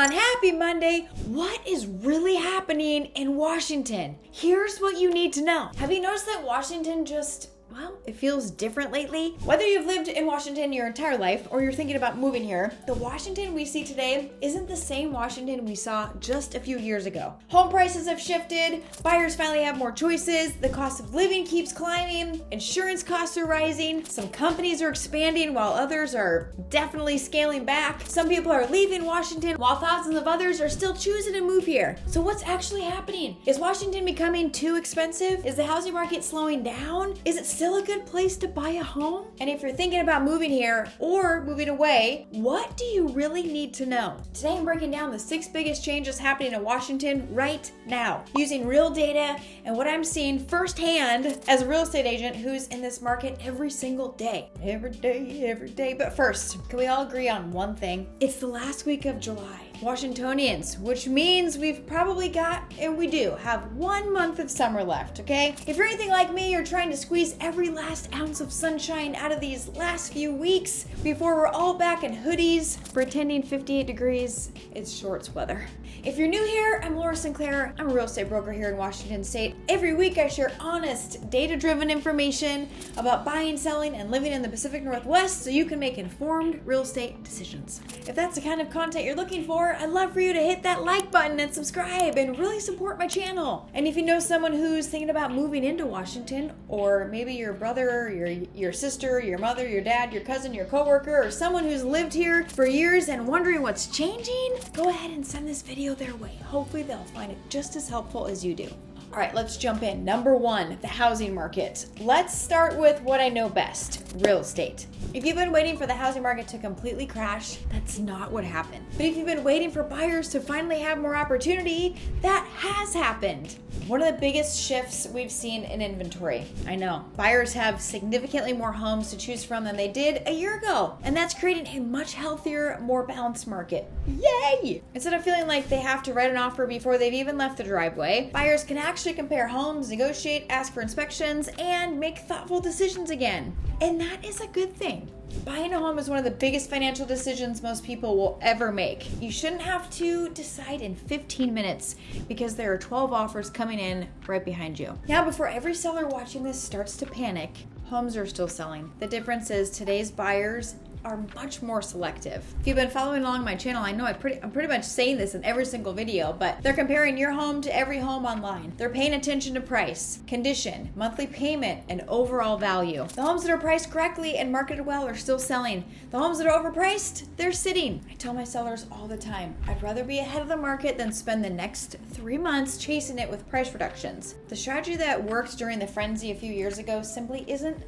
on? Happy Monday. What is really happening in Washington? Here's what you need to know. Have you noticed that Washington well, it feels different lately? Whether you've lived in Washington your entire life or you're thinking about moving here, the Washington we see today isn't the same Washington we saw just a few years ago. Home prices have shifted, buyers finally have more choices, the cost of living keeps climbing, insurance costs are rising, some companies are expanding while others are definitely scaling back. Some people are leaving Washington while thousands of others are still choosing to move here. So what's actually happening? Is Washington becoming too expensive? Is the housing market slowing down? Is it still a good place to buy a home? And if you're thinking about moving here or moving away, what do you really need to know? Today I'm breaking down the 6 biggest changes happening in Washington right now, using real data and what I'm seeing firsthand as a real estate agent who's in this market every single day. Every day. But first, can we all agree on one thing? It's the last week of July. Washingtonians, which means we've probably got, and we do, have 1 month of summer left, okay? If you're anything like me, you're trying to squeeze every last ounce of sunshine out of these last few weeks before we're all back in hoodies, pretending 58 degrees is shorts weather. If you're new here, I'm Laura Sinclair. I'm a real estate broker here in Washington State. Every week I share honest, data-driven information about buying, selling, and living in the Pacific Northwest so you can make informed real estate decisions. If that's the kind of content you're looking for, I'd love for you to hit that like button and subscribe and really support my channel. And if you know someone who's thinking about moving into Washington, or maybe your brother, your sister, your mother, your dad, your cousin, your coworker, or someone who's lived here for years and wondering what's changing, go ahead and send this video their way. Hopefully they'll find it just as helpful as you do. All right, let's jump in. Number 1, the housing market. Let's start with what I know best, real estate. If you've been waiting for the housing market to completely crash, that's not what happened. But if you've been waiting for buyers to finally have more opportunity, that has happened. One of the biggest shifts we've seen in inventory. I know, buyers have significantly more homes to choose from than they did a year ago, and that's creating a much healthier, more balanced market. Yay! Instead of feeling like they have to write an offer before they've even left the driveway, buyers can actually compare homes, negotiate, ask for inspections, and make thoughtful decisions again. And that is a good thing. Buying a home is one of the biggest financial decisions most people will ever make. You shouldn't have to decide in 15 minutes because there are 12 offers coming in right behind you. Now, before every seller watching this starts to panic, homes are still selling. The difference is today's buyers are much more selective. If you've been following along my channel, I know I'm pretty much saying this in every single video, but they're comparing your home to every home online. They're paying attention to price, condition, monthly payment, and overall value. The homes that are priced correctly and marketed well are still selling. The homes that are overpriced, they're sitting. I tell my sellers all the time, I'd rather be ahead of the market than spend the next 3 months chasing it with price reductions. The strategy that worked during the frenzy a few years ago simply isn't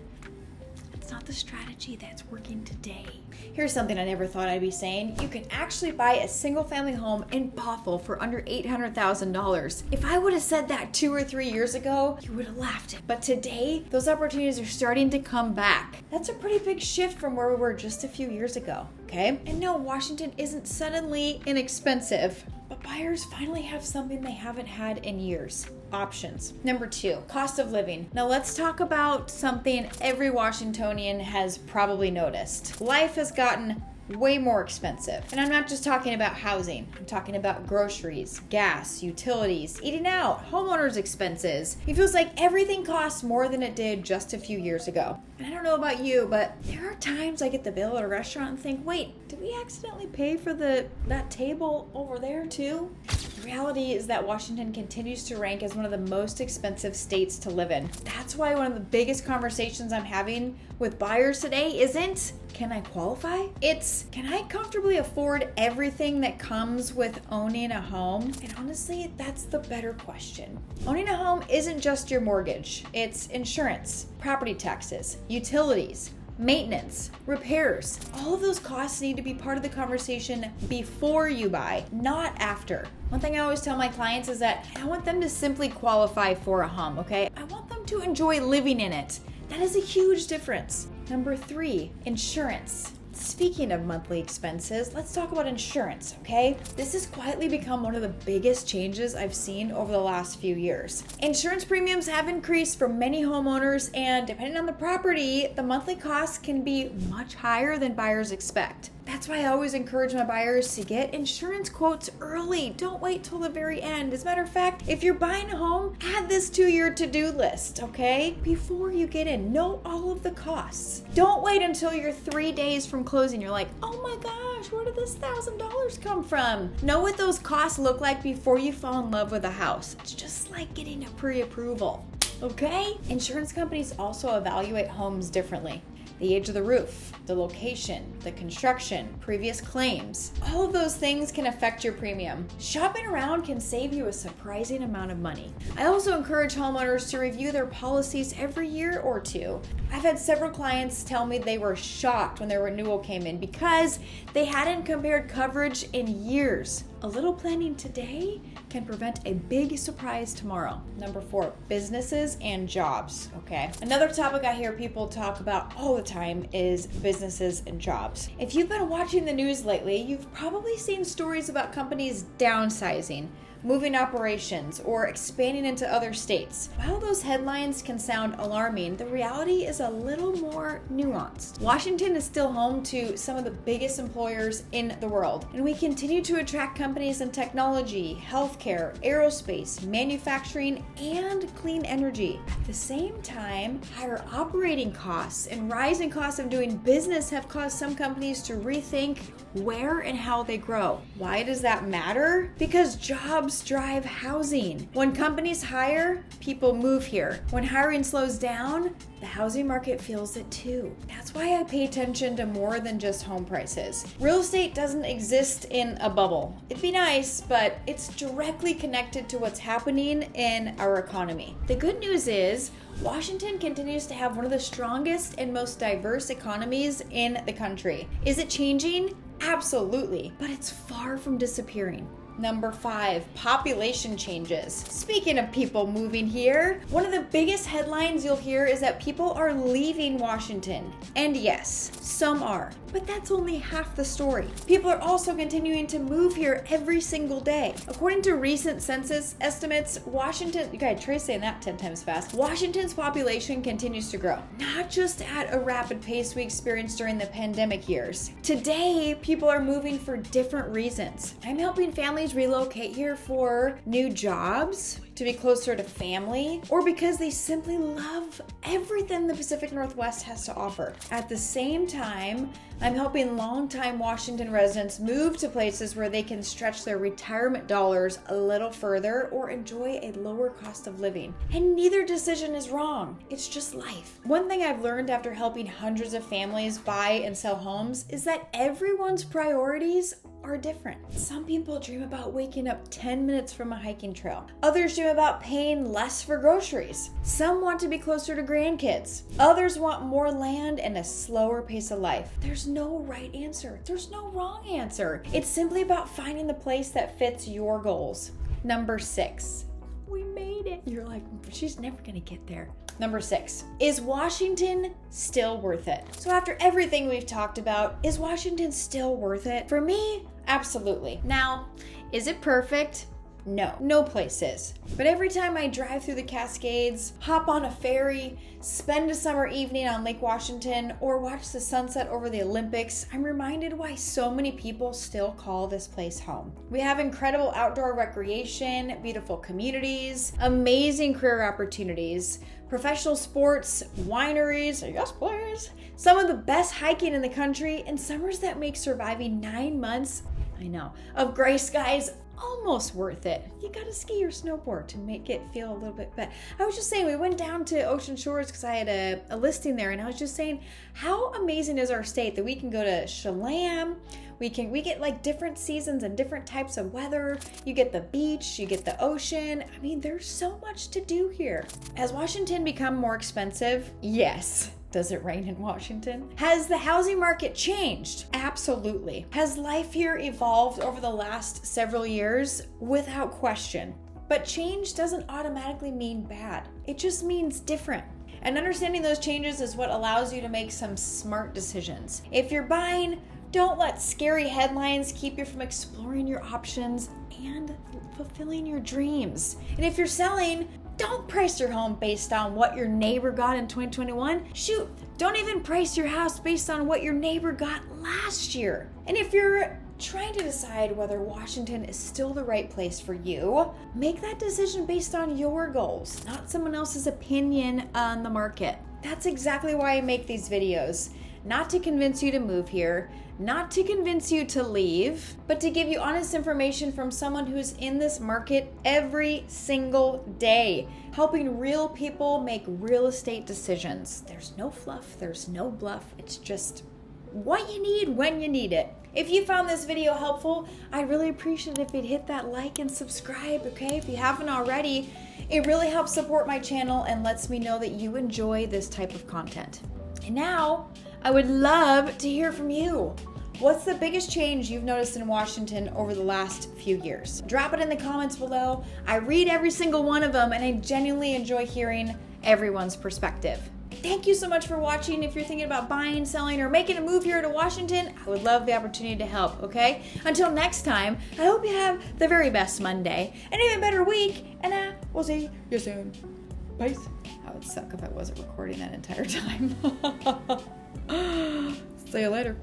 It's not the strategy that's working today. Here's something I never thought I'd be saying. You can actually buy a single family home in Bothell for under $800,000. If I would have said that 2 or 3 years ago, you would have laughed. But today, those opportunities are starting to come back. That's a pretty big shift from where we were just a few years ago, okay? And no, Washington isn't suddenly inexpensive, but buyers finally have something they haven't had in years. Options. Number 2, cost of living. Now let's talk about something every Washingtonian has probably noticed. Life has gotten way more expensive. And I'm not just talking about housing. I'm talking about groceries, gas, utilities, eating out, homeowners expenses. It feels like everything costs more than it did just a few years ago. And I don't know about you, but there are times I get the bill at a restaurant and think, wait, did we accidentally pay for that table over there too? The reality is that Washington continues to rank as one of the most expensive states to live in. That's why one of the biggest conversations I'm having with buyers today isn't, can I qualify? It's, can I comfortably afford everything that comes with owning a home? And honestly, that's the better question. Owning a home isn't just your mortgage. It's insurance, property taxes, utilities, maintenance, repairs. All of those costs need to be part of the conversation before you buy, not after. One thing I always tell my clients is that I don't want them to simply qualify for a home, okay? I want them to enjoy living in it. That is a huge difference. Number 3, insurance. Speaking of monthly expenses, let's talk about insurance, okay? This has quietly become one of the biggest changes I've seen over the last few years. Insurance premiums have increased for many homeowners, and depending on the property, the monthly costs can be much higher than buyers expect. That's why I always encourage my buyers to get insurance quotes early. Don't wait till the very end. As a matter of fact, if you're buying a home, add this to your to-do list, okay? Before you get in, know all of the costs. Don't wait until you're 3 days from closing. You're like, oh my gosh, where did this $1,000 come from? Know what those costs look like before you fall in love with a house. It's just like getting a pre-approval, okay? Insurance companies also evaluate homes differently. The age of the roof, the location, the construction, previous claims. All of those things can affect your premium. Shopping around can save you a surprising amount of money. I also encourage homeowners to review their policies every year or two. I've had several clients tell me they were shocked when their renewal came in because they hadn't compared coverage in years. A little planning today can prevent a big surprise tomorrow. Number 4, businesses and jobs, okay? Another topic I hear people talk about all the time is businesses and jobs. If you've been watching the news lately, you've probably seen stories about companies downsizing, moving operations, or expanding into other states. While those headlines can sound alarming, the reality is a little more nuanced. Washington is still home to some of the biggest employers in the world, and we continue to attract companies in technology, healthcare, aerospace, manufacturing, and clean energy. At the same time, higher operating costs and rising costs of doing business have caused some companies to rethink where and how they grow. Why does that matter? Because jobs drive housing. When companies hire, people move here. When hiring slows down, the housing market feels it too. That's why I pay attention to more than just home prices. Real estate doesn't exist in a bubble. It'd be nice, but it's directly connected to what's happening in our economy. The good news is, Washington continues to have one of the strongest and most diverse economies in the country. Is it changing? Absolutely, but it's far from disappearing. Number 5, population changes. Speaking of people moving here, one of the biggest headlines you'll hear is that people are leaving Washington. And yes, some are, but that's only half the story. People are also continuing to move here every single day. According to recent census estimates, Washington, you gotta try saying that 10 times fast, Washington's population continues to grow, not just at a rapid pace we experienced during the pandemic years. Today, people are moving for different reasons. I'm helping families relocate here for new jobs, to be closer to family, or because they simply love everything the Pacific Northwest has to offer. At the same time, I'm helping longtime Washington residents move to places where they can stretch their retirement dollars a little further or enjoy a lower cost of living. And neither decision is wrong. It's just life. One thing I've learned after helping hundreds of families buy and sell homes is that everyone's priorities are different. Some people dream about waking up 10 minutes from a hiking trail. Others dream about paying less for groceries. Some want to be closer to grandkids. Others want more land and a slower pace of life. There's no right answer. There's no wrong answer. It's simply about finding the place that fits your goals. Number 6. We made it. You're like, she's never gonna get there. Number 6, is Washington still worth it? So after everything we've talked about, is Washington still worth it? For me, absolutely. Now, is it perfect? No place is. But every time I drive through the Cascades, hop on a ferry, spend a summer evening on Lake Washington, or watch the sunset over the Olympics, I'm reminded why so many people still call this place home. We have incredible outdoor recreation, beautiful communities, amazing career opportunities, professional sports, wineries, yes please, some of the best hiking in the country, and summers that make surviving 9 months, of gray skies almost worth it. You gotta ski or snowboard to make it feel a little bit better. I was just saying, we went down to Ocean Shores because I had a listing there, and I was just saying how amazing is our state that we can go to Chelan. We get like different seasons and different types of weather. You get the beach, you get the ocean. I mean, there's so much to do here. Has Washington become more expensive? Yes. Does it rain in Washington? Has the housing market changed? Absolutely. Has life here evolved over the last several years? Without question. But change doesn't automatically mean bad. It just means different. And understanding those changes is what allows you to make some smart decisions. If you're buying, don't let scary headlines keep you from exploring your options and fulfilling your dreams. And if you're selling, don't price your home based on what your neighbor got in 2021. Shoot, don't even price your house based on what your neighbor got last year. And if you're trying to decide whether Washington is still the right place for you, make that decision based on your goals, not someone else's opinion on the market. That's exactly why I make these videos. Not to convince you to move here, not to convince you to leave, but to give you honest information from someone who's in this market every single day, helping real people make real estate decisions. There's no fluff, there's no bluff, it's just what you need when you need it. If you found this video helpful, I'd really appreciate it if you'd hit that like and subscribe, okay? If you haven't already, it really helps support my channel and lets me know that you enjoy this type of content. And now, I would love to hear from you. What's the biggest change you've noticed in Washington over the last few years? Drop it in the comments below. I read every single one of them and I genuinely enjoy hearing everyone's perspective. Thank you so much for watching. If you're thinking about buying, selling, or making a move here to Washington, I would love the opportunity to help, okay? Until next time, I hope you have the very best Monday, an even better week, and we'll see you soon. Peace. That would suck if I wasn't recording that entire time. See you later.